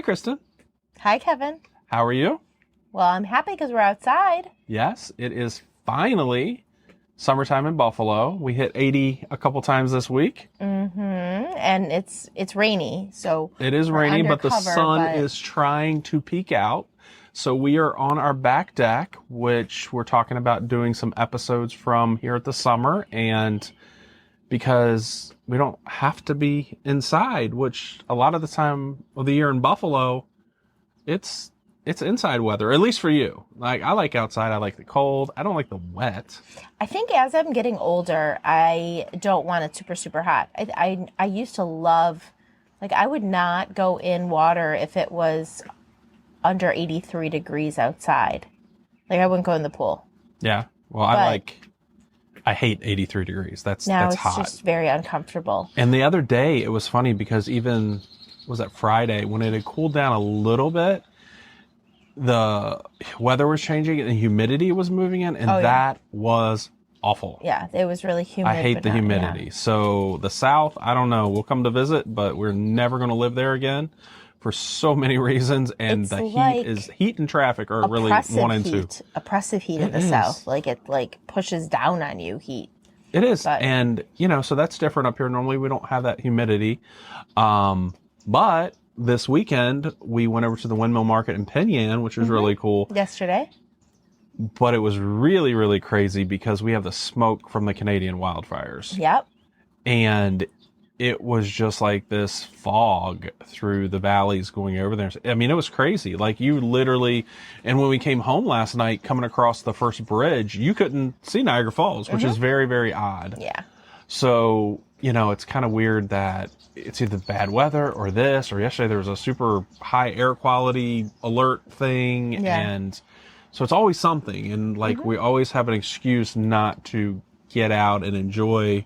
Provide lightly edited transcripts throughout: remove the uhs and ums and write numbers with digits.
Hi, Kristen. Hi, Kevin. How are you? Well, I'm happy because we're outside. Yes, it is finally summertime in Buffalo. We hit 80 a couple times this week. And it's rainy, so It is we're rainy, but the undercover, sun but is trying to peek out. So we are on our back deck, which we're talking about doing some episodes from here at the summer. And because we don't have to be inside, which a lot of the time of the year in Buffalo, it's it's inside weather, at least for you. Like I like outside, I like the cold. I don't like the wet. I think as I'm getting older, I don't want it super, super hot. I used to love, like, I would not go in water if it was under 83 degrees outside. Like, I wouldn't go in the pool. Yeah. Well, But I hate 83 degrees. now That's it's hot. just very uncomfortable. And the other day it was funny because even was that Friday when it had cooled down a little bit, the weather was changing and the humidity was moving in, and Oh, yeah. that was awful. Yeah, it was really humid. I hate but the not- yeah. humidity. So the South, I don't know. We'll come to visit, but we're never going to live there again for so many reasons. And It's the like heat and traffic are really one and two. Oppressive heat in It the is. South. Like it pushes down on you heat. It is. But And, so that's different up here. Normally we don't have that humidity. But this weekend we went over to the Windmill Market in Penyan, which was really cool. yesterday, But it was really, really crazy because we have the smoke from the Canadian wildfires. yep. And it was just like this fog through the valleys going over there. I mean, it was crazy. Like you literally, and when we came home last night, coming across the first bridge, you couldn't see Niagara Falls, which is very, very odd. Yeah. So, it's kind of weird that it's either bad weather or this, or yesterday there was a super high air quality alert thing. Yeah. And so it's always something. And like we always have an excuse not to get out and enjoy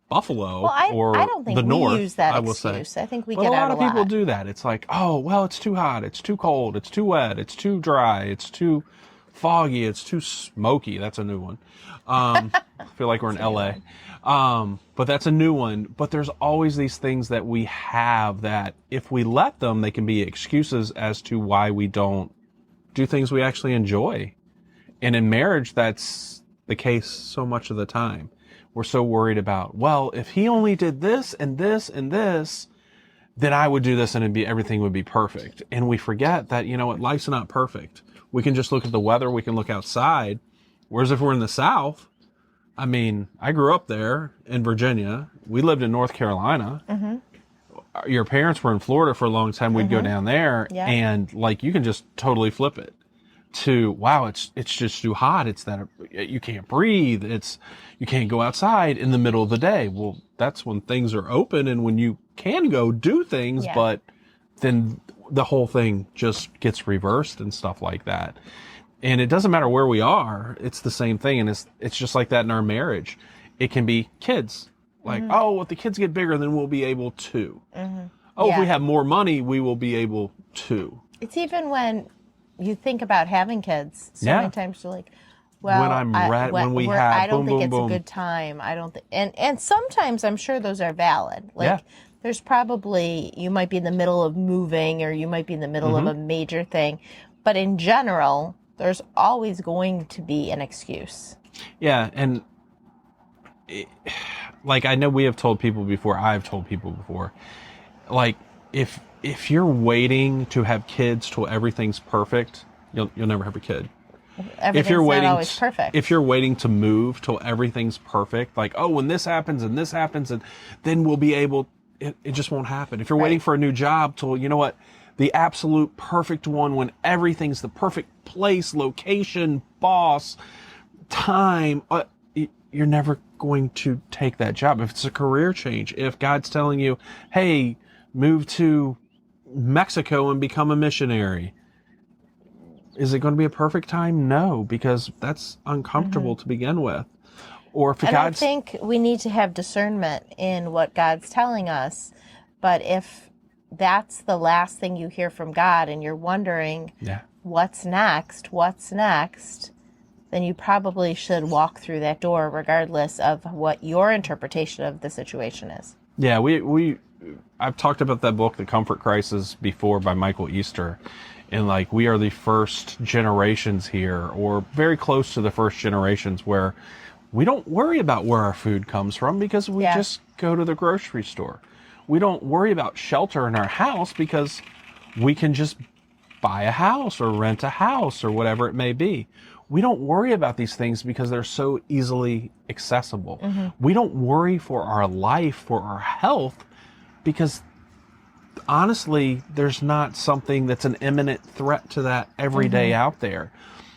Buffalo Well, I or don't think the we North, use that I will say. excuse. I think we But get a out lot of people do that. It's like, oh, well, it's too hot, it's too cold, it's too wet, it's too dry, it's too foggy, it's too smoky. That's a new one. I feel like we're in LA. But that's a new one. But there's always these things that we have that if we let them, they can be excuses as to why we don't do things we actually enjoy. And in marriage, that's the case so much of the time. We're so worried about, well, if he only did this and this and this, then I would do this and everything would be perfect. And we forget that, life's not perfect. We can just look at the weather. We can look outside. Whereas if we're in the South, I mean, I grew up there in Virginia. We lived in North Carolina. Your parents were in Florida for a long time. We'd go down there Yeah. and like, you can just totally flip it to, wow, it's just too hot. It's that you can't breathe. You can't go outside in the middle of the day. Well, that's when things are open and when you can go do things, Yeah. but then the whole thing just gets reversed and stuff like that. And it doesn't matter where we are. It's the same thing. And it's just like that in our marriage. It can be kids. Like, oh, if the kids get bigger, then we'll be able to. Oh, if we Yeah. have more money, we will be able to. It's even when you think about having kids. So Yeah. many times you're like, well, When I'm ready, when we we're- have, I don't boom, think boom, it's boom. a good time. I don't think, and sometimes I'm sure those are valid. Like, Yeah. there's probably, you might be in the middle of moving or you might be in the middle of a major thing. But in general, there's always going to be an excuse. Yeah, and like I know we have told people before, I've told people before, like if you're waiting to have kids till everything's perfect, you'll never have a kid. Everything's not always perfect. If you're waiting to move till everything's perfect, like, oh, when this happens and then we'll be able, it just won't happen. If you're waiting for a new job till, the absolute perfect one, when everything's the perfect place, location, boss, time, you're never going to take that job. If it's a career change, if God's telling you, hey, move to Mexico and become a missionary, is it going to be a perfect time? No, because that's uncomfortable to begin with. Or if And I God's, think we need to have discernment in what God's telling us. But if that's the last thing you hear from God and you're wondering yeah, what's next, then you probably should walk through that door regardless of what your interpretation of the situation is. yeah, we I've talked about that book, The Comfort Crisis, before by Michael Easter. And like, we are the first generations here, or very close to the first generations, where we don't worry about where our food comes from because we Yeah. just go to the grocery store. We don't worry about shelter in our house because we can just buy a house or rent a house or whatever it may be. We don't worry about these things because they're so easily accessible. We don't worry for our life, for our health, because honestly, there's not something that's an imminent threat to that every day out there.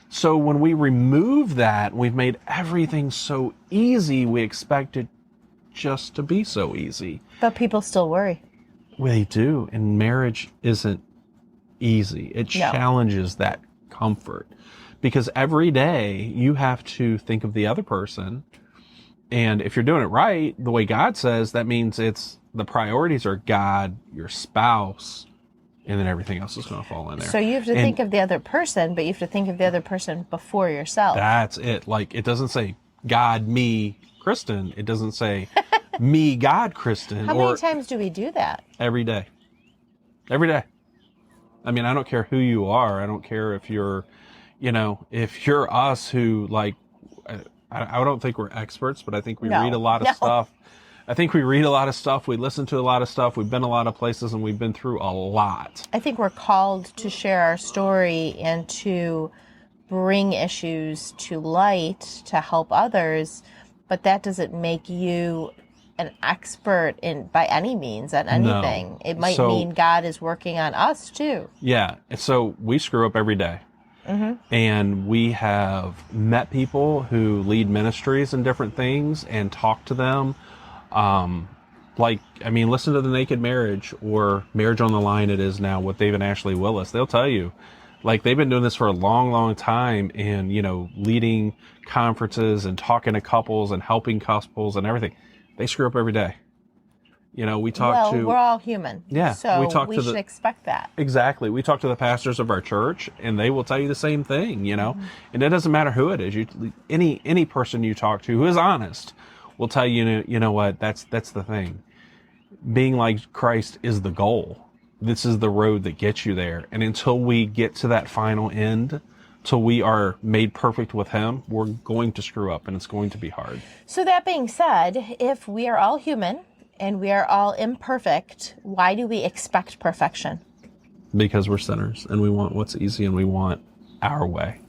So when we remove that, we've made everything so easy, we expect it just to be so easy. But people still worry. They do, and marriage isn't easy. It No. challenges that comfort, because every day you have to think of the other person. And if you're doing it right, the way God says, that means the priorities are God, your spouse, and then everything else is going to fall in there. So you have to think of the other person, but you have to think of the other person before yourself. That's it. Like, it doesn't say God, me, Kristen. It doesn't say me, God, Kristen. How many times do we do that? Every day. Every day. I mean, I don't care who you are. I don't care if you're, if you're us who, like, I don't think we're experts, but I think we read a lot of stuff. I think we read a lot of stuff. We listen to a lot of stuff. We've been a lot of places, and we've been through a lot. I think we're called to share our story and to bring issues to light to help others, but that doesn't make you an expert in by any means on anything. No. It might So- mean God is working on us too. Yeah. So we screw up every day. And we have met people who lead ministries and different things and talk to them. Listen to The Naked Marriage or Marriage on the Line, it is now, with Dave and Ashley Willis. They'll tell you, like, they've been doing this for a long, long time, and, leading conferences and talking to couples and helping couples and everything. They screw up every day. We talk to... we're all human. Yeah, So we we should expect that. Exactly. We talk to the pastors of our church, and they will tell you the same thing, And it doesn't matter who it is. Any person you talk to who is honest will tell you, you know what, that's the thing. Being like Christ is the goal. This is the road that gets you there. And until we get to that final end, till we are made perfect with Him, we're going to screw up, and it's going to be hard. So that being said, if we are all human and we are all imperfect, why do we expect perfection? Because we're sinners, and we want what's easy, and we want our way.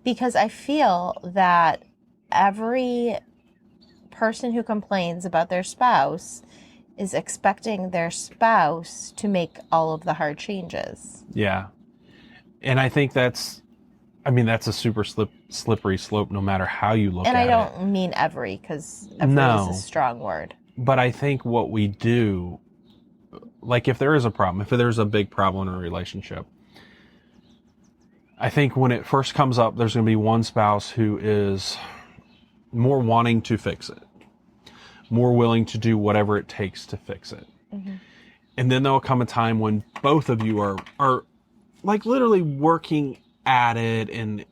Because I feel that every person who complains about their spouse is expecting their spouse to make all of the hard changes. Yeah. And I think that's a super slippery slope no matter how you look at it. And I don't mean every, because every No. is a strong word. But I think what we do, like, if there is a problem, if there's a big problem in a relationship, I think when it first comes up, there's going to be one spouse who is more wanting to fix it, more willing to do whatever it takes to fix it. And then there'll come a time when both of you are like literally working at it and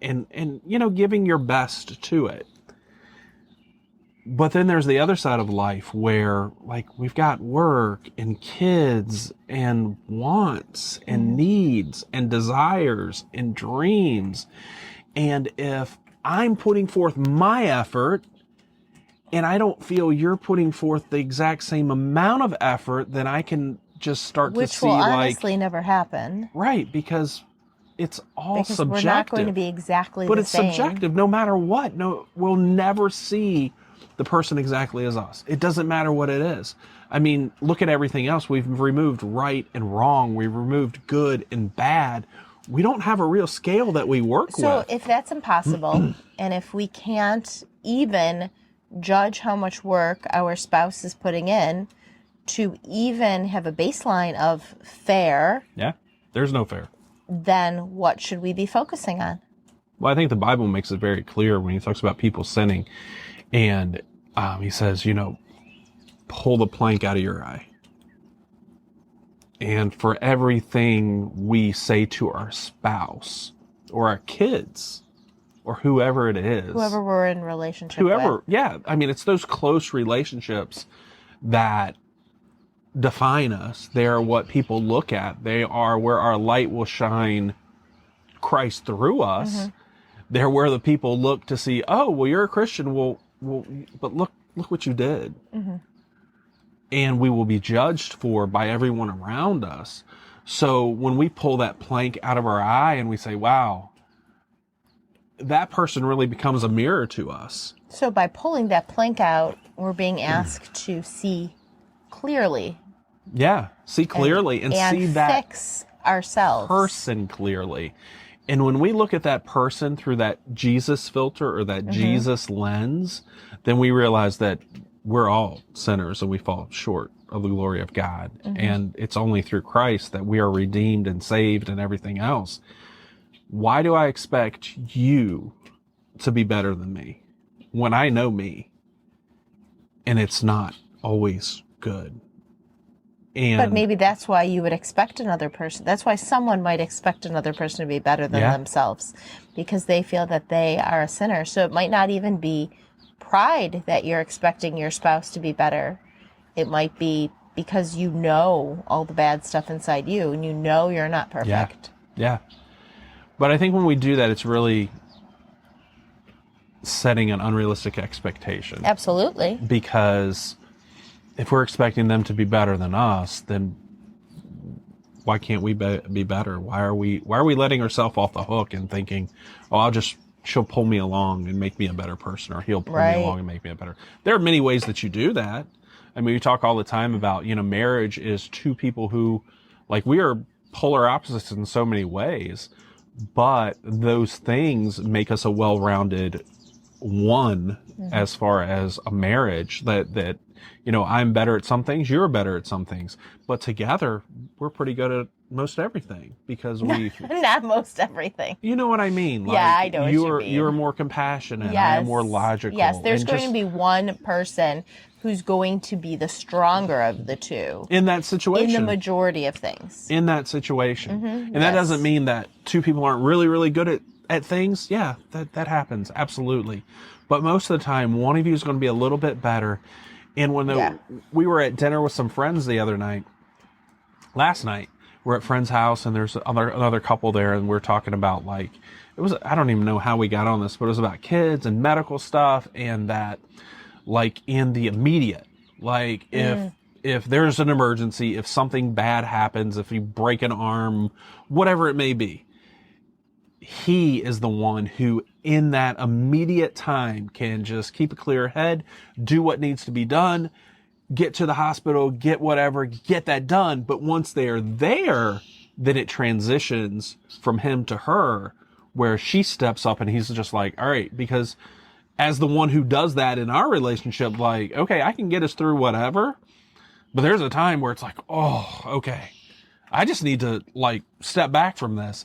giving your best to it. But then there's the other side of life where, like, we've got work and kids and wants and needs and desires and dreams. And if I'm putting forth my effort and I don't feel you're putting forth the exact same amount of effort, then I can just start Which to see, will like, honestly never happen. right, because it's all Because subjective. we're not going to be exactly But the it's same. subjective no matter what. No, we'll never see the person exactly as us. It doesn't matter what it is. I mean, look at everything else. We've removed right and wrong. We've removed good and bad. We don't have a real scale that we work So with. if that's impossible, and if we can't even judge how much work our spouse is putting in to even have a baseline of fair, Yeah, there's no fair. then what should we be focusing on? Well, I think the Bible makes it very clear when he talks about people sinning. And he says, pull the plank out of your eye. And for everything we say to our spouse or our kids or whoever it is. Whoever we're in relationship with. Yeah. I mean, it's those close relationships that define us. They are what people look at. They are where our light will shine Christ through us. They're where the people look to see, oh, well, you're a Christian. Well, but look what you did. And we will be judged for by everyone around us. So when we pull that plank out of our eye and we say, wow, that person really becomes a mirror to us. So by pulling that plank out, we're being asked to see clearly. Yeah. See clearly and see that fix ourselves. person clearly. And when we look at that person through that Jesus filter or that Jesus lens, then we realize that we're all sinners and we fall short of the glory of God. And it's only through Christ that we are redeemed and saved and everything else. Why do I expect you to be better than me when I know me? And it's not always good. And But maybe that's why you would expect another person. That's why someone might expect another person to be better than themselves, because they feel that they are a sinner. So it might not even be pride that you're expecting your spouse to be better. It might be because you know all the bad stuff inside you and you know you're not perfect. Yeah. But I think when we do that, it's really setting an unrealistic expectation. Absolutely. Because if we're expecting them to be better than us, then why can't we be better? Why are we letting ourselves off the hook and thinking, oh, she'll pull me along and make me a better person, or he'll pull me along and make me a better. There are many ways that you do that. I mean, we talk all the time about, marriage is two people who, like, we are polar opposites in so many ways, but those things make us a well-rounded one as far as a marriage that I'm better at some things, you're better at some things, but together we're pretty good at most everything because we not most everything. You know what I mean? Like, yeah, I know what you mean. You're more compassionate. I am more logical. Yes, there's going to be one person who's going to be the stronger of the two in that situation. In the majority of things. In that situation. And that doesn't mean that two people aren't really, really good at things. Yeah, that happens. Absolutely. But most of the time, one of you is going to be a little bit better. And when we were at dinner with some friends last night, we're at friend's house and there's another couple there, and we're talking about, like, I don't even know how we got on this, but it was about kids and medical stuff, and that, like, in the immediate, like, if there's an emergency, if something bad happens, if you break an arm, whatever it may be, he is the one who in that immediate time can just keep a clear head, do what needs to be done, get to the hospital, get whatever, get that done. But once they're there, then it transitions from him to her, where she steps up and he's just like, all right, because as the one who does that in our relationship, like, okay, I can get us through whatever, but there's a time where it's like, oh, okay, I just need to, like, step back from this.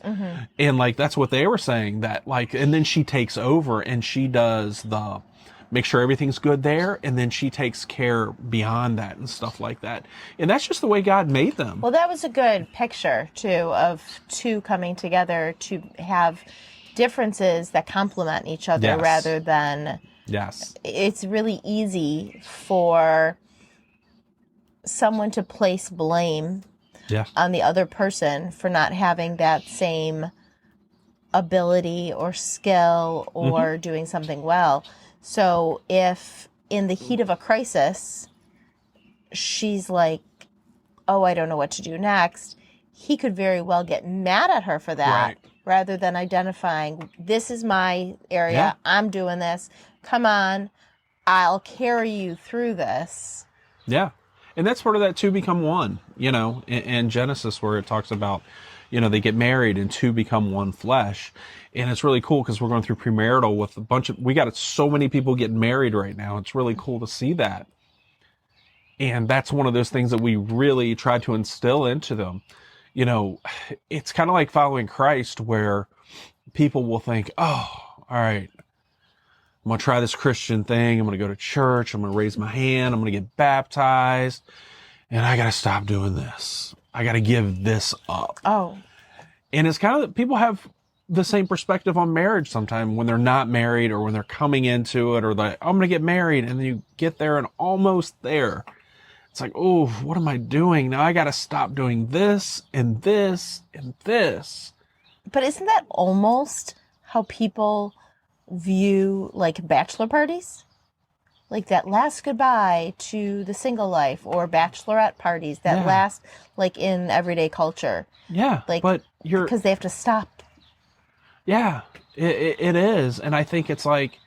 And, like, that's what they were saying, that, like, and then she takes over and she does make sure everything's good there, and then she takes care beyond that and stuff like that. And that's just the way God made them. Well, that was a good picture, too, of two coming together to have differences that complement each other rather than... Yes. It's really easy for someone to place blame on the other person for not having that same ability or skill or doing something well. So if in the heat of a crisis, she's like, oh, I don't know what to do next, he could very well get mad at her for that rather than identifying, this is my area, I'm doing this, come on, I'll carry you through this. Yeah. And that's part of that two become one, in Genesis, where it talks about, they get married and two become one flesh. And it's really cool because we're going through premarital with we got so many people getting married right now. It's really cool to see that. And that's one of those things that we really try to instill into them. It's kind of like following Christ, where people will think, oh, all right, I'm going to try this Christian thing. I'm going to go to church. I'm going to raise my hand. I'm going to get baptized. And I got to stop doing this. I got to give this up. Oh. And it's kind of, people have the same perspective on marriage sometimes when they're not married or when they're coming into it, or like, I'm going to get married. And then you get there and almost there. it's like, oh, what am I doing? Now I got to stop doing this and this and this. But isn't that almost how people view like bachelor parties? Like that last goodbye to the single life, or bachelorette parties that Yeah. last like in everyday culture. Yeah. Like, but because they have to stop. yeah, it is. And I think it's like,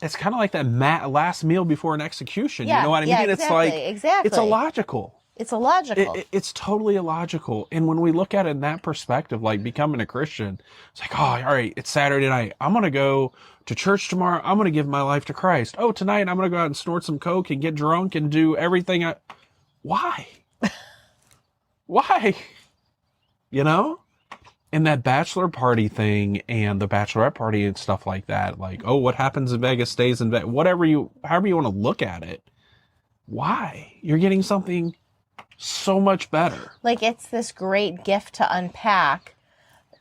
it's kind of like that last meal before an execution. Yeah, You know what I yeah, mean? It's like, exactly. it's illogical. It's illogical. It's totally illogical. And when we look at it in that perspective, like becoming a Christian, it's like, oh, all right, it's Saturday night. I'm going to go to church tomorrow. I'm going to give my life to Christ. Oh, tonight I'm going to go out and snort some coke and get drunk and do everything. Why? Why? You know? And that bachelor party thing and the bachelorette party and stuff like that, like, oh, what happens in Vegas stays in Vegas, however you want to look at it. Why? You're getting something so much better. Like, it's this great gift to unpack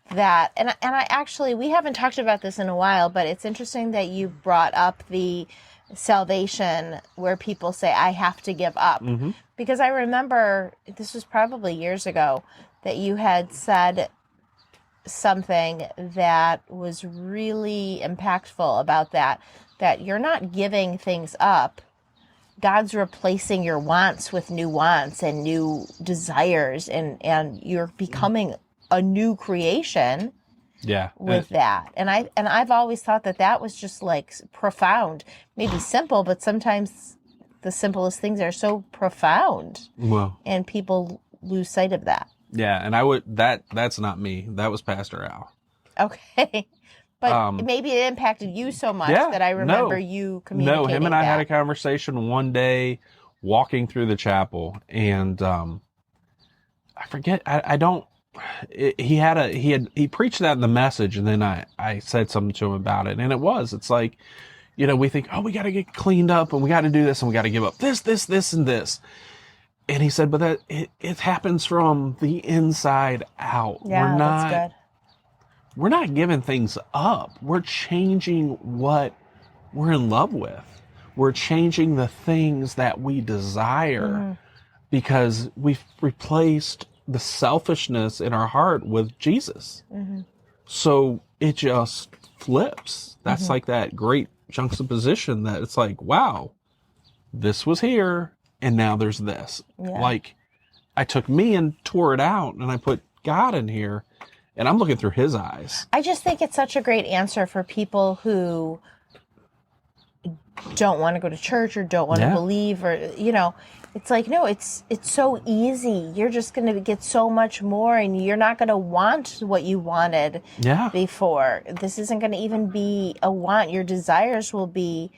that. And I actually, we haven't talked about this in a while, but it's interesting that you brought up the salvation where people say, I have to give up. Mm-hmm. Because I remember, this was probably years ago, that you had said something that was really impactful about that you're not giving things up. God's replacing your wants with new wants and new desires, and you're becoming a new creation with that. And I've always thought that was just like profound, maybe simple, but sometimes the simplest things are so profound. Well, and people lose sight of that. Yeah, and that's not me. That was Pastor Al. Okay. But maybe it impacted you so much that I remember you communicating. No, him and I had a conversation one day walking through the chapel, and I forget, he preached that in the message, and then I said something to him about it, and it's like, you know, we think, oh, we got to get cleaned up and we got to do this and we got to give up this, and this. And he said, but that it happens from the inside out. Yeah, that's good. We're not giving things up. We're changing what we're in love with. We're changing the things that we desire because we've replaced the selfishness in our heart with Jesus. Mm-hmm. So it just flips. That's like that great juxtaposition that it's like, wow, this was here. And now there's this. Yeah. Like, I took me and tore it out, and I put God in here, and I'm looking through his eyes. I just think it's such a great answer for people who don't want to go to church or don't want to believe, or, you know, it's like, no, it's so easy. You're just going to get so much more, and you're not going to want what you wanted before. This isn't going to even be a want. Your desires will be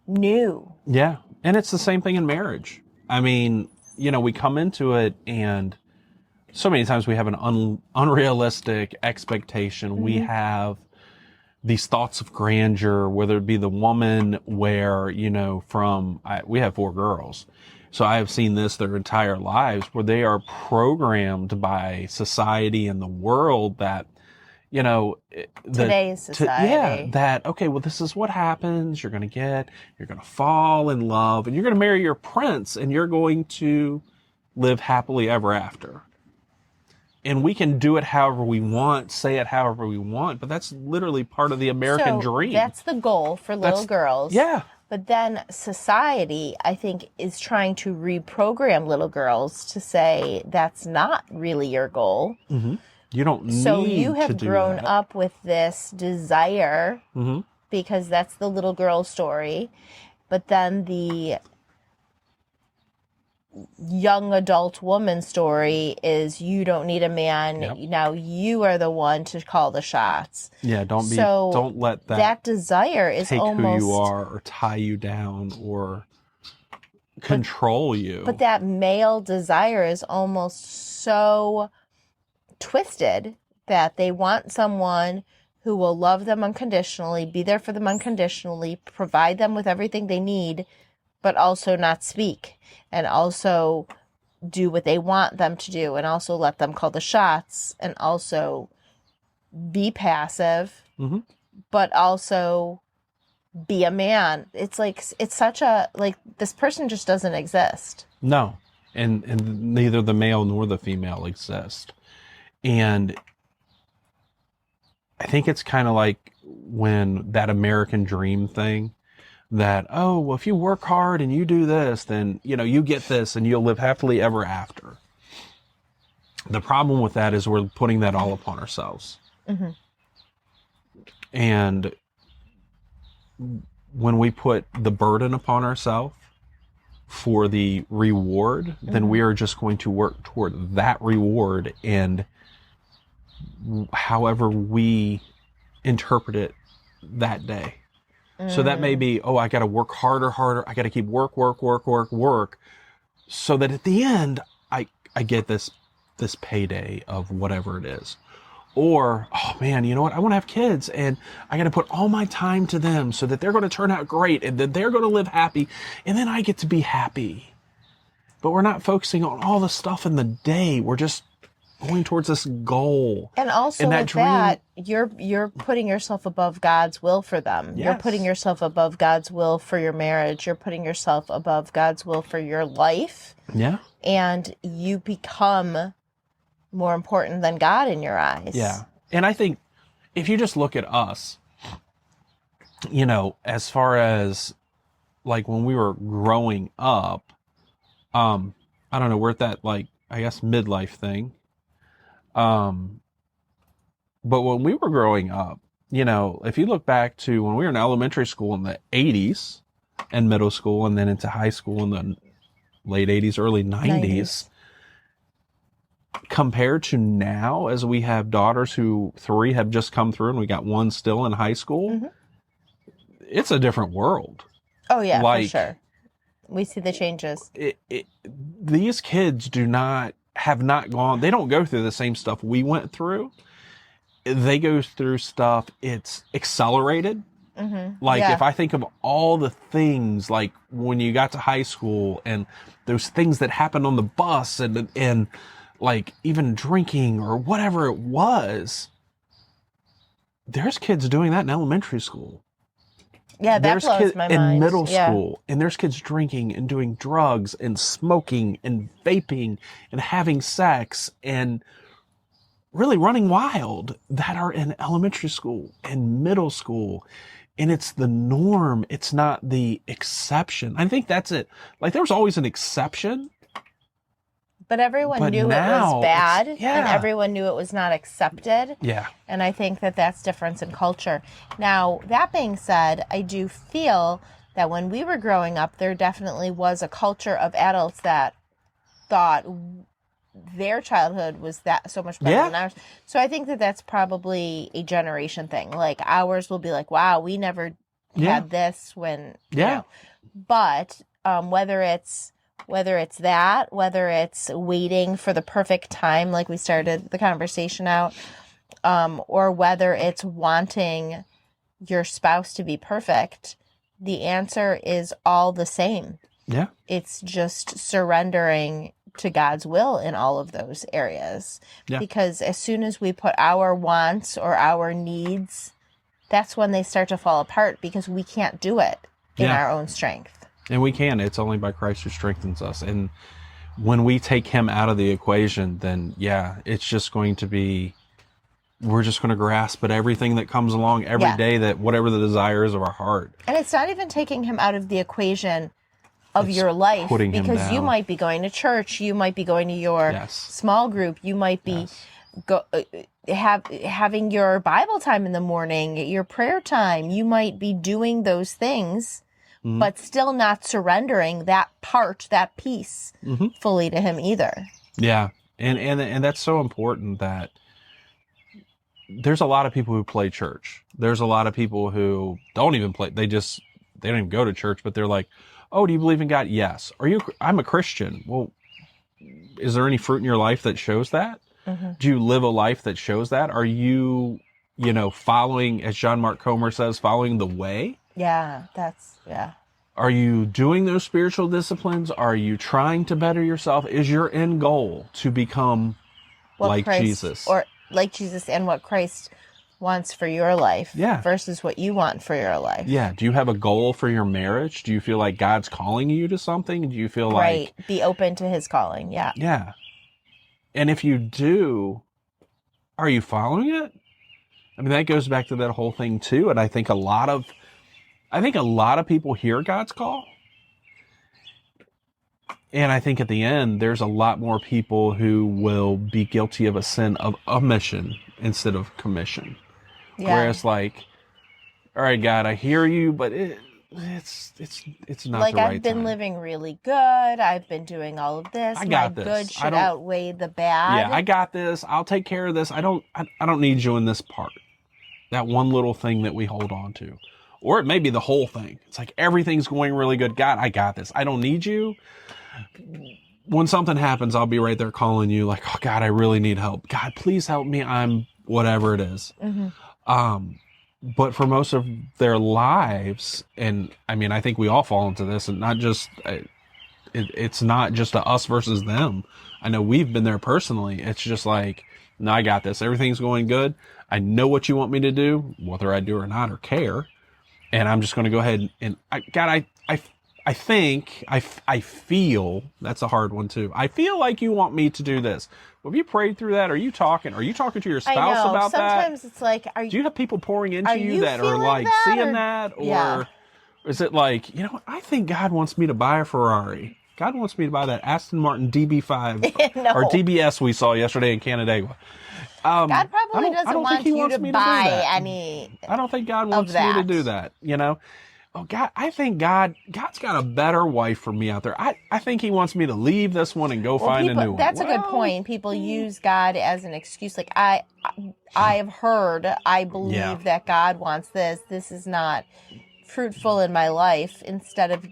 new. Yeah. And it's the same thing in marriage. I mean, you know, we come into it and so many times we have an unrealistic expectation. Mm-hmm. We have these thoughts of grandeur, whether it be the woman where, you know, we have 4 girls. So I have seen this their entire lives where they are programmed by society and the world that, you know, today's society. That, okay, well, this is what happens. You're going to fall in love, and you're going to marry your prince, and you're going to live happily ever after. And we can do it however we want, say it however we want, but that's literally part of the American dream. That's the goal for little girls. Yeah. But then society, I think, is trying to reprogram little girls to say that's not really your goal. Mm-hmm. You don't need to do that. So you have grown up with this desire because that's the little girl story. But then the young adult woman story is you don't need a man. Yep. Now you are the one to call the shots. Yeah, don't let that desire is take almost who you are or tie you down or control you. But that male desire is almost so twisted that they want someone who will love them unconditionally, be there for them unconditionally, provide them with everything they need, but also not speak, and also do what they want them to do, and also let them call the shots, and also be passive, but also be a man. It's like, it's such a, like, this person just doesn't exist. No. And neither the male nor the female exist. And I think it's kind of like when that American dream thing that, oh, well, if you work hard and you do this, then, you know, you get this and you'll live happily ever after. The problem with that is we're putting that all upon ourselves. Mm-hmm. And when we put the burden upon ourselves for the reward, then we are just going to work toward that reward, and however we interpret it that day. So that may be, oh, I got to work harder. I got to keep work, so that at the end I get this payday of whatever it is. Or, oh man, you know what? I want to have kids and I got to put all my time to them so that they're going to turn out great and that they're going to live happy, and then I get to be happy. But we're not focusing on all the stuff in the day. We're just going towards this goal. And also and that with dream, that, you're putting yourself above God's will for them. Yes. You're putting yourself above God's will for your marriage. You're putting yourself above God's will for your life. Yeah. And you become more important than God in your eyes. Yeah. And I think if you just look at us, you know, as far as like when we were growing up, I don't know, we're at that, like, I guess midlife thing. But when we were growing up, you know, if you look back to when we were in elementary school in the 80s and middle school and then into high school in the late 80s, early 90s. Compared to now, as we have daughters who 3 have just come through and we got 1 still in high school, it's a different world. Oh, yeah, like, for sure. We see the changes. These kids have not gone, they don't go through the same stuff we went through. They go through stuff, it's accelerated. Like, if I think of all the things, like when you got to high school and those things that happened on the bus and like even drinking or whatever it was, there's kids doing that in elementary school. Yeah, that blows my mind. In middle school, and there's kids drinking and doing drugs and smoking and vaping and having sex and really running wild that are in elementary school and middle school. And it's the norm. It's not the exception. I think that's it. Like, there was always an exception. But everyone knew it was bad, and everyone knew it was not accepted. Yeah. And I think that that's difference in culture. Now, that being said, I do feel that when we were growing up, there definitely was a culture of adults that thought their childhood was that so much better than ours. So I think that that's probably a generation thing. Like, ours will be like, wow, we never had this when, you know. But whether it's that, whether it's waiting for the perfect time, like we started the conversation out, or whether it's wanting your spouse to be perfect, the answer is all the same. Yeah. It's just surrendering to God's will in all of those areas. Yeah. Because as soon as we put our wants or our needs, that's when they start to fall apart, because we can't do it in our own strength. And we can. It's only by Christ who strengthens us. And when we take him out of the equation, then it's just going to be, we're just going to grasp at everything that comes along every day, that whatever the desire is of our heart. And it's not even taking him out of the equation of your life, because you might be going to church, you might be going to your small group, you might be having your Bible time in the morning, your prayer time, you might be doing those things, but still not surrendering that part, that piece fully to him either. Yeah. And that's so important, that there's a lot of people who play church. There's a lot of people who don't even play. They don't even go to church, but they're like, oh, do you believe in God? Yes. I'm a Christian. Well, is there any fruit in your life that shows that? Do you live a life that shows that? Are you, following, as John Mark Comer says, following the way? Yeah, Are you doing those spiritual disciplines? Are you trying to better yourself? Is your end goal to become like Jesus? Or like Jesus, and what Christ wants for your life Yeah. versus what you want for your life. Yeah. Do you have a goal for your marriage? Do you feel like God's calling you to something? Do you feel Right. like, Be open to his calling. Yeah. yeah. And if you do, are you following it? I mean, that goes back to that whole thing too. And I think a lot of people hear God's call. And I think at the end, there's a lot more people who will be guilty of a sin of omission instead of commission. Yeah. Whereas like, all right, God, I hear you, but it's not like the right I've been time. living really good. I've been doing all of this. I got My this. good should outweigh the bad. Yeah, I got this. I'll take care of this. I don't need you in this part. That one little thing that we hold on to. Or it may be the whole thing. It's like everything's going really good. God, I got this. I don't need you. When something happens, I'll be right there calling you like, oh God, I really need help. God, please help me. I'm whatever it is. Mm-hmm. But for most of their lives, and I mean, I think we all fall into this, and not just, it's not just a us versus them. I know we've been there personally. It's just like, no, I got this. Everything's going good. I know what you want me to do, whether I do or not or care. And I'm just going to go ahead and I feel, that's a hard one too. I feel like you want me to do this. Have you prayed through that? Are you talking to your spouse about that? Sometimes it's like, Do you have people pouring into you that are feeling like that, seeing or- that? Or Yeah. is it like, I think God wants me to buy a Ferrari. God wants me to buy that Aston Martin DB5 No. or DBS we saw yesterday in Canandaigua. God probably I doesn't don't think want he you wants to me to do buy that. any. I don't think God wants me to that. do that, Oh God, I think God's got a better wife for me out there. I think he wants me to leave this one and go find a new one. That's a good Well, point. People use God as an excuse. Like I have heard, I believe Yeah. that God wants this. This is not fruitful in my life. Instead of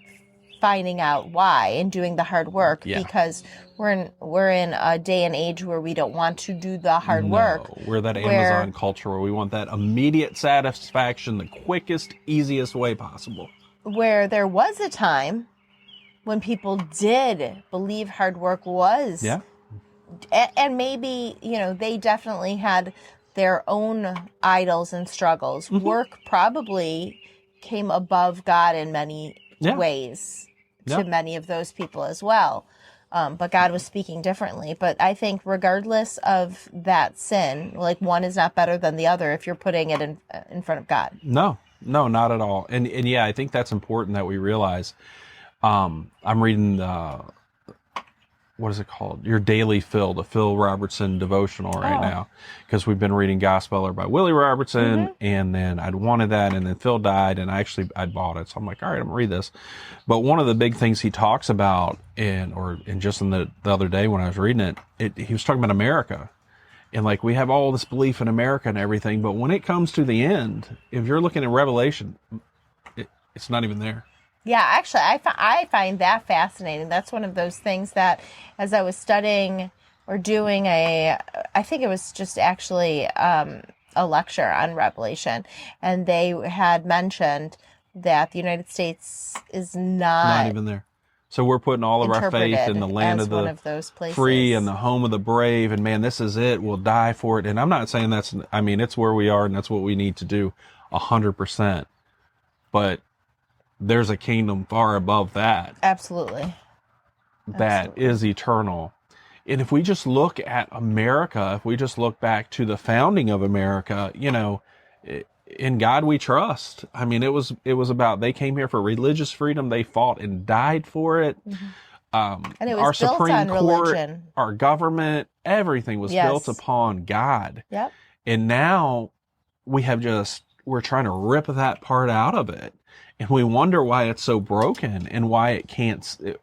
finding out why and doing the hard work, Yeah. because we're in a day and age where we don't want to do the hard work. We're that where- Amazon culture where we want that immediate satisfaction the quickest, easiest way possible. Where there was a time when people did believe hard work was. Yeah. And maybe, they definitely had their own idols and struggles. Mm-hmm. Work probably came above God in many ways to Yeah. many of those people as well. But God was speaking differently. But I think regardless of that sin, like one is not better than the other if you're putting it in front of God. No, not at all. And yeah, I think that's important that we realize. I'm reading what is it called? Your Daily Phil, the Phil Robertson devotional right now, because we've been reading Gospeller by Willie Robertson, and then I'd wanted that, and then Phil died, and I'd bought it, so I'm like, all right, I'm gonna read this. But one of the big things he talks about, in just in the other day when I was reading it, he was talking about America, and like we have all this belief in America and everything, but when it comes to the end, if you're looking at Revelation, it's not even there. Yeah, actually, I find that fascinating. That's one of those things that, as I was studying or doing I think it was just actually a lecture on Revelation, and they had mentioned that the United States is Not even there. So we're putting all of our faith in the land as of one the of those places. free and the home of the brave, and man, this is it. We'll die for it. And I'm not saying it's where we are, and that's what we need to do 100%. But there's a kingdom far above that. Absolutely. That is eternal. And if we just look at America, if we just look back to the founding of America, in God we trust. I mean, it was about, they came here for religious freedom. They fought and died for it. And it was Our built Supreme on Court, religion. our government, everything was Yes. built upon God. Yep. And now we're trying to rip that part out of it. And we wonder why it's so broken and why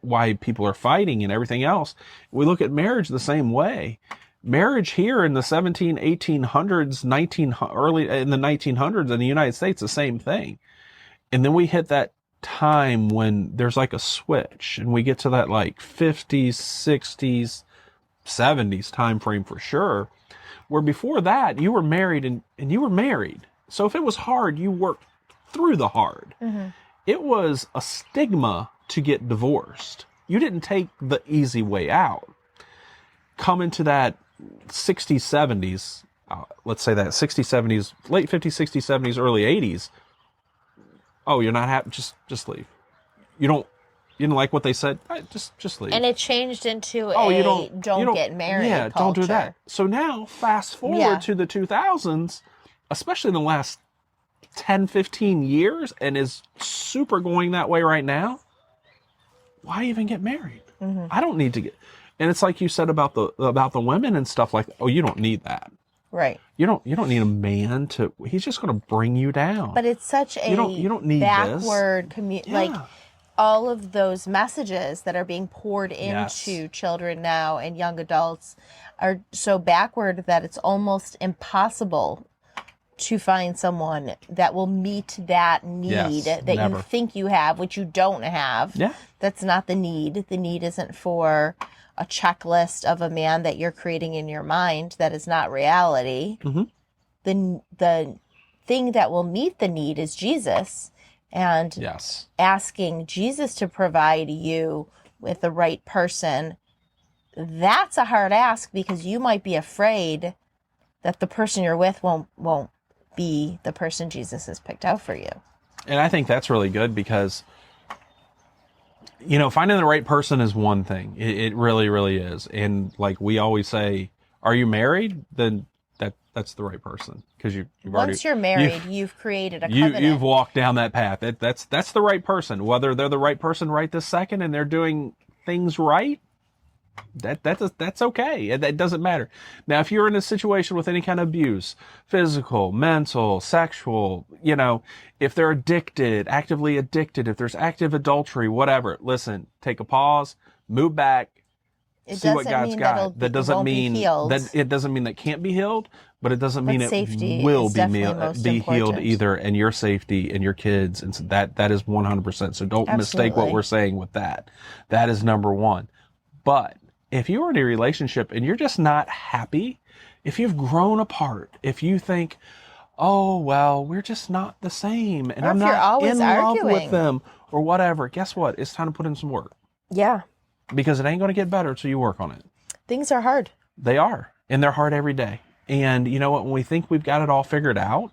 why people are fighting and everything else. We look at marriage the same way. Marriage here in the 1800s, early in the 1900s in the United States, the same thing. And then we hit that time when there's like a switch and we get to that like 50s, 60s, 70s time frame for sure, where before that you were married and you were married. So if it was hard, you worked through the hard. Mm-hmm. It was a stigma to get divorced. You didn't take the easy way out. Come into that 60s, 70s, let's say that 60s, 70s, late 50s, 60s, 70s, early 80s. Oh, you're not happy? Just leave. You don't like what they said? Just leave. And it changed into you don't get married Yeah, culture. don't do that. So now, fast forward Yeah. to the 2000s, especially in the last 10, 15 years, and is super going that way right now. Why even get married? Mm-hmm. I don't need to get. And it's like you said about the women and stuff like that. Oh, you don't need that. Right. You don't need a man to. He's just going to bring you down. But it's such a you don't need backward this. like all of those messages that are being poured Yes. into children now and young adults are so backward that it's almost impossible to find someone that will meet that need Yes, that never. you think you have, which you don't have. Yeah. That's not the need. The need isn't for a checklist of a man that you're creating in your mind that is not reality. Mhm. The thing that will meet the need is Jesus. And Yes. asking Jesus to provide you with the right person, that's a hard ask because you might be afraid that the person you're with won't be the person Jesus has picked out for you. And I think that's really good because, finding the right person is one thing. It really, really is. And like we always say, are you married? Then that's the right person because you've Once you're married, you've created a you, covenant. you've walked down that path. That's the right person. Whether they're the right person right this second and they're doing things right, that's okay. That doesn't matter. Now, if you're in a situation with any kind of abuse, physical, mental, sexual, if they're addicted, actively addicted, if there's active adultery, whatever, listen, take a pause, move back, It see what doesn't God's mean got. That doesn't won't mean be healed. that it doesn't mean that can't be healed, but it doesn't mean safety it will is be definitely most healed important. either, and your safety and your kids, and so that is 100%. So don't mistake what Absolutely. we're saying with that. That is number one. But if you're in a relationship and you're just not happy, if you've grown apart, if you think, oh well, we're just not the same, and Or I'm if you're not always in love arguing. with them or whatever, guess what? It's time to put in some work Yeah. because it ain't going to get better until you work on it. Things are hard. They are, and they're hard every day. And you know what? When we think we've got it all figured out,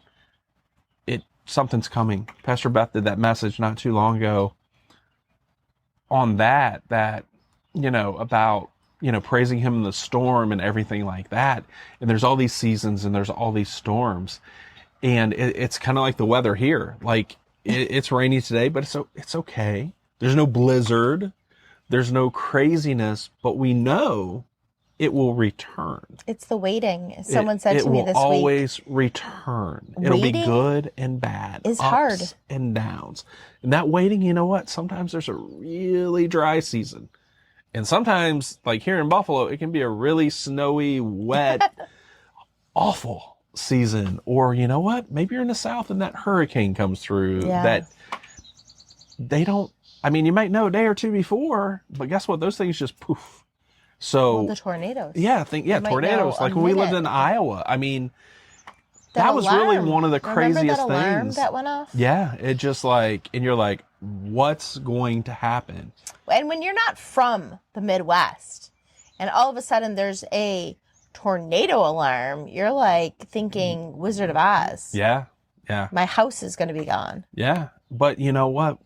something's coming. Pastor Beth did that message not too long ago on that about, praising him in the storm and everything like that. And there's all these seasons and there's all these storms. And it's kind of like the weather here. Like it's rainy today, but it's okay. There's no blizzard. There's no craziness, but we know it will return. It's the waiting. Someone said to me this It will week. always return. It'll be Waiting good and bad. is ups hard. and downs. And that waiting, you know what? Sometimes there's a really dry season. And sometimes, like here in Buffalo, it can be a really snowy, wet, awful season. Or you know what? Maybe you're in the South and that hurricane comes through Yeah. that they don't, you might know a day or two before, but guess what? Those things just poof. So The tornadoes. yeah, might tornadoes. know Like a when we lived minute. in Iowa. That was really alarm. one of the Remember craziest that alarm things. that went off? Yeah, it just and you're like, what's going to happen? And when you're not from the Midwest and all of a sudden there's a tornado alarm, you're like thinking Wizard of Oz. Yeah. My house is going to be gone. Yeah. But you know what?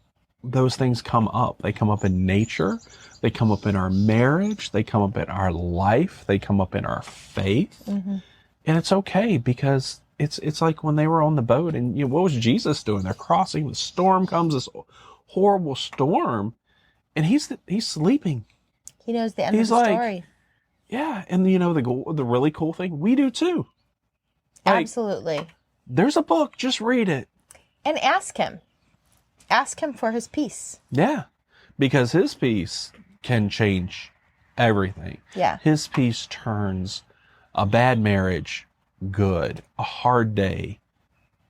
Those things come up. They come up in nature. They come up in our marriage. They come up in our life. They come up in our faith. Mm-hmm. And it's okay because it's like when they were on the boat and what was Jesus doing? They're crossing, the storm comes, this horrible storm, and he's sleeping. He knows the end He's of the like, story. Yeah, and the really cool thing, we do too. Like, Absolutely. there's a book, just read it. And ask him. Ask him for his peace. Yeah, because his peace can change everything. Yeah. His peace turns a bad marriage good, a hard day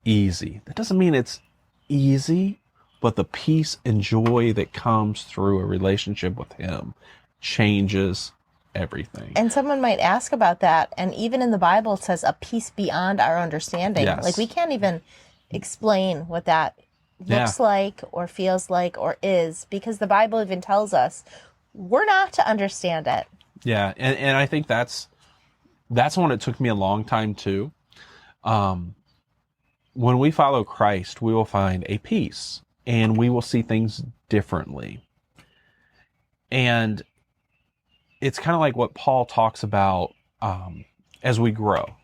easy. That doesn't mean it's easy, but the peace and joy that comes through a relationship with him changes everything. And someone might ask about that. And even in the Bible, it says a peace beyond our understanding. Yes. Like we can't even explain what that looks like or feels like or is, because the Bible even tells us we're not to understand it. Yeah, and I think that's that's one it took me a long time too. When we follow Christ, we will find a peace and we will see things differently. And it's kind of like what Paul talks about as we grow.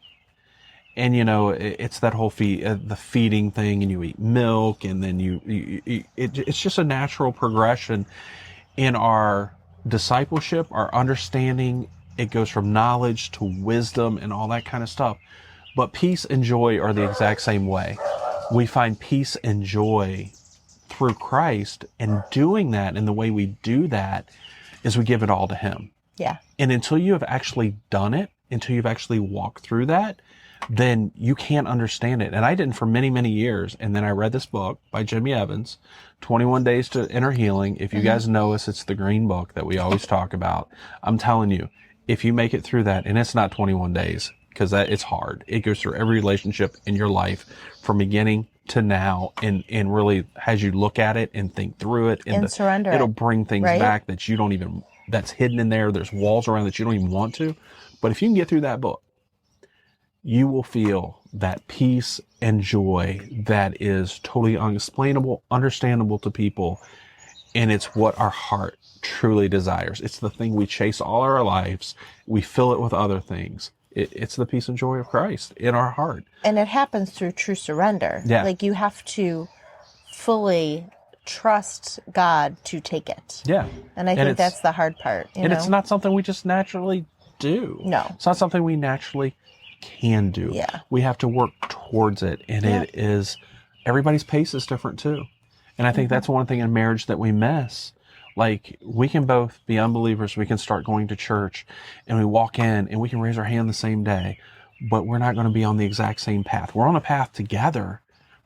And, you know, it's that whole the feeding thing, and you eat milk, and then it's just a natural progression in our discipleship, our understanding. It goes from knowledge to wisdom and all that kind of stuff. But peace and joy are the exact same way. We find peace and joy through Christ, and doing that, and the way we do that is we give it all to Him. Yeah. And until you have actually done it, until you've actually walked through that, then you can't understand it. And I didn't for many, many years. And then I read this book by Jimmy Evans, 21 Days to Inner Healing. If you guys know us, it's the green book that we always talk about. I'm telling you, if you make it through that, and it's not 21 days, because it's hard. It goes through every relationship in your life from beginning to now, and really, as you look at it and think through it, and surrender it'll it, bring things right? back that you don't even, that's hidden in there. There's walls around that you don't even want to. But if you can get through that book, you will feel that peace and joy that is totally unexplainable, understandable to people. And it's what our heart truly desires. It's the thing we chase all our lives. We fill it with other things. It's the peace and joy of Christ in our heart. And it happens through true surrender. Yeah. Like, you have to fully trust God to take it. Yeah. And I think that's the hard part. And it's not something we just naturally do. No. It's not something we naturally can do. Yeah. We have to work towards it. And it is, everybody's pace is different too. And I think that's one thing in marriage that we miss. Like, we can both be unbelievers. We can start going to church, and we walk in and we can raise our hand the same day, but we're not going to be on the exact same path. We're on a path together,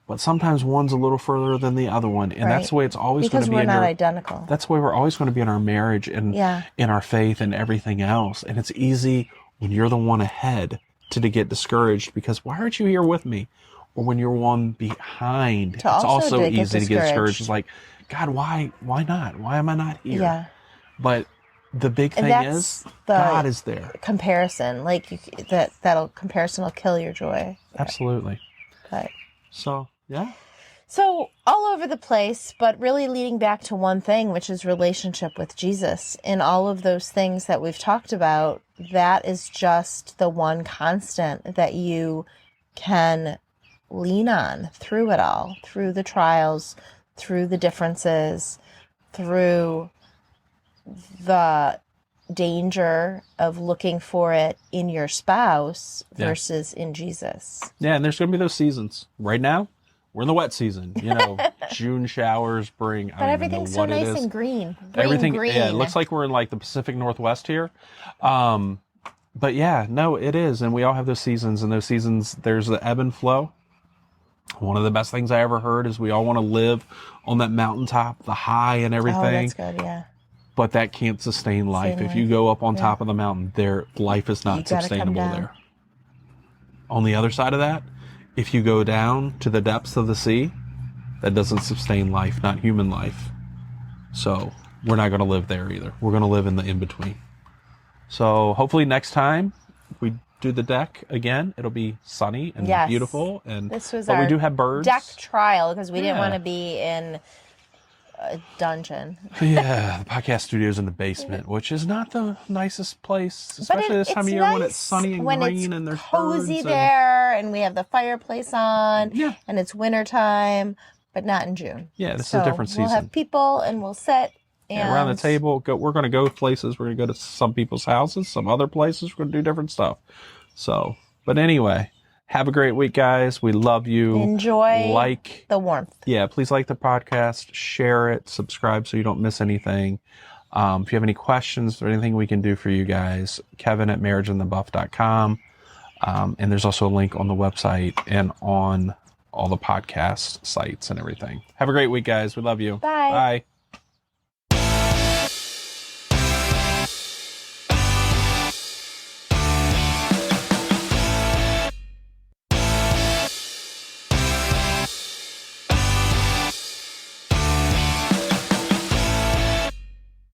but sometimes one's a little further than the other one. And that's the way it's always going to be. Because we're not identical. That's the way we're always going to be in our marriage and in our faith and everything else. And it's easy when you're the one ahead to get discouraged, because why aren't you here with me? Or when you're one behind, it's also easy to get discouraged. It's like, God, why not? Why am I not here? Yeah. But the big thing is, God is there. Comparison, like comparison will kill your joy. Absolutely. But so, yeah. So all over the place, but really leading back to one thing, which is relationship with Jesus. And all of those things that we've talked about, that is just the one constant that you can lean on through it all, through the trials, through the differences, through the danger of looking for it in your spouse versus in Jesus. Yeah, and there's going to be those seasons. Right now, we're in the wet season. June showers bring. But everything's so nice and green. Green. Yeah, it looks like we're in like the Pacific Northwest here. But yeah, no, it is. And we all have those seasons, and those seasons, there's the ebb and flow. One of the best things I ever heard is we all want to live on that mountaintop, the high and everything. Oh, that's good, yeah. But that can't sustain life. If you go up on top of the mountain, life is not sustainable there. On the other side of that, if you go down to the depths of the sea, that doesn't sustain life, not human life. So we're not going to live there either. We're going to live in the in-between. So hopefully next time we do the deck again, it'll be sunny and beautiful. And this was but we do have birds. Deck trial, because we didn't want to be in a dungeon. Yeah, the podcast studio's in the basement, which is not the nicest place, especially this time of year when it's sunny and green and there's cozy birds there, and we have the fireplace on, and it's wintertime, but not in June. Yeah, this is a different season. We'll have people, and we'll sit. And around the table, we're going to go places. We're going to go to some people's houses, some other places. We're going to do different stuff. So, but anyway, have a great week, guys. We love you. Enjoy the warmth. Yeah, please like the podcast, share it, subscribe so you don't miss anything. If you have any questions or anything we can do for you guys, Kevin@marriageandthebuff.com. And there's also a link on the website and on all the podcast sites and everything. Have a great week, guys. We love you. Bye. Bye.